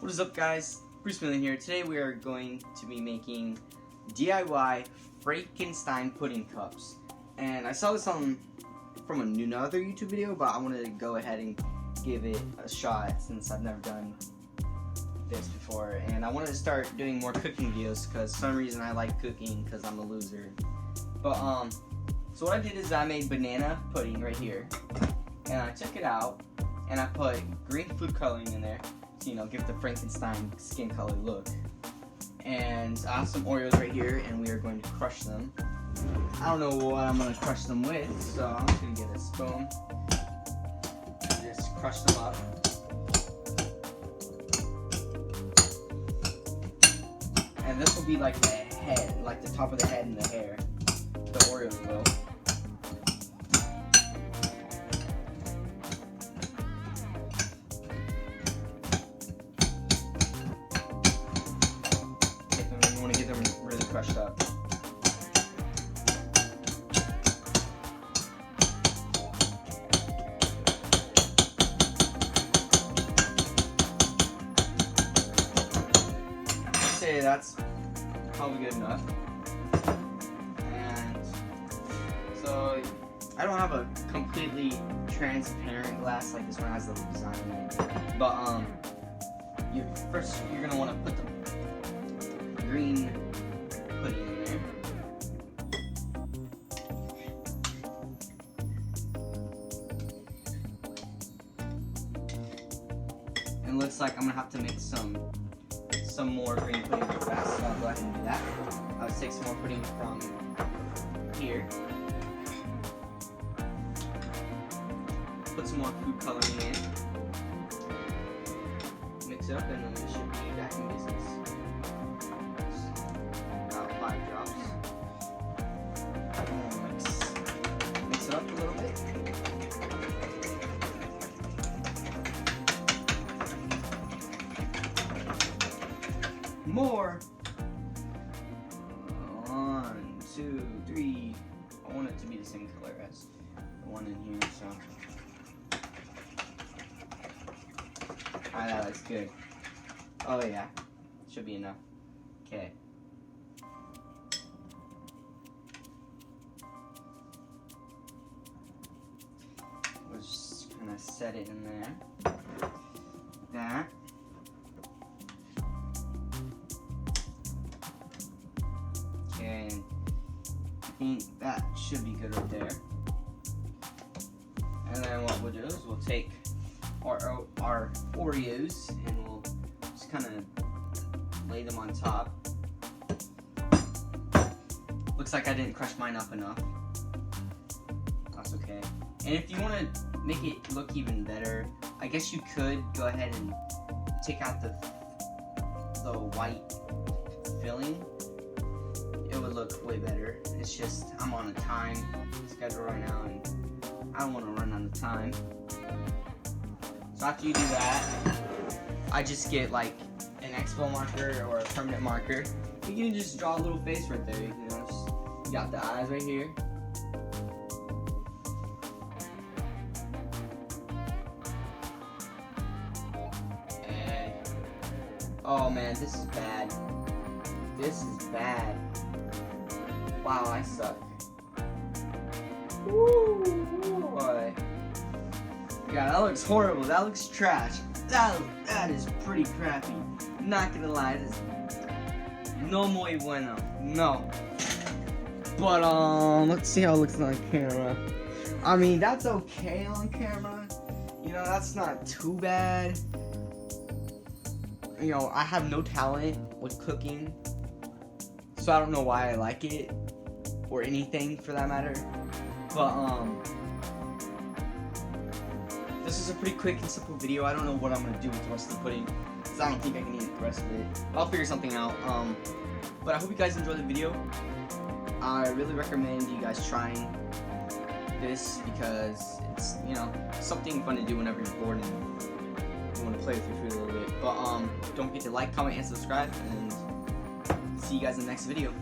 What is up, guys? Bruce Miller here. Today we are going to be making DIY Frankenstein pudding cups. And I saw this from another YouTube video, but I wanted to go ahead and give it a shot since I've never done this before. And I wanted to start doing more cooking videos because for some reason I like cooking because I'm a loser. But so what I did is I made banana pudding right here, and I took it out and I put green food coloring in there to, give the Frankenstein skin color look. And I have some Oreos right here, and we are going to crush them. I don't know what I'm going to crush them with, so I'm just going to get a spoon and just crush them up. And this will be like the head, like the top of the head and the hair. The Oreos will. You want to get them really crushed up. I'd say that's probably good enough. And so I don't have a completely transparent glass like this one has the design in it. But first you're gonna want to put the green pudding in there. And it looks like I'm gonna have to make some more green pudding real fast, so I'll go ahead and do that. I'll take some more pudding from here. Put some more food coloring in. Mix it up, and then we should be back in business. About 5 drops. Mix it up a little bit. More. 1, 2, 3. I want it to be the same color as the one in here, so. Alright, that looks good. Oh yeah, should be enough. Okay. We'll just kind of set it in there. That. Okay, I think that should be good right there. And then what we'll do is we'll take our Oreos and we'll just kind of lay them on top. Looks like I didn't crush mine up enough. That's okay. And if you want to make it look even better, I guess you could go ahead and take out the white filling. It would look way better. It's just I'm on a time schedule right now and I don't want to run out of time. So after you do that, I just get like an expo marker or a permanent marker. You can just draw a little face right there. You got the eyes right here. And oh man, this is bad. This is bad. Wow, I suck. Woo, boy. Yeah, that looks horrible. That looks trash. That is pretty crappy. Not gonna lie, this is no muy bueno. No. But let's see how it looks on camera. I mean, that's okay on camera. That's not too bad. I have no talent with cooking, so I don't know why I like it or anything for that matter. But this is a pretty quick and simple video. I don't know what I'm going to do with the rest of the pudding, because I don't think I can eat the rest of it. I'll figure something out. But I hope you guys enjoyed the video. I really recommend you guys trying this, because it's, something fun to do whenever you're bored and you want to play with your food a little bit. But don't forget to like, comment, and subscribe, and see you guys in the next video.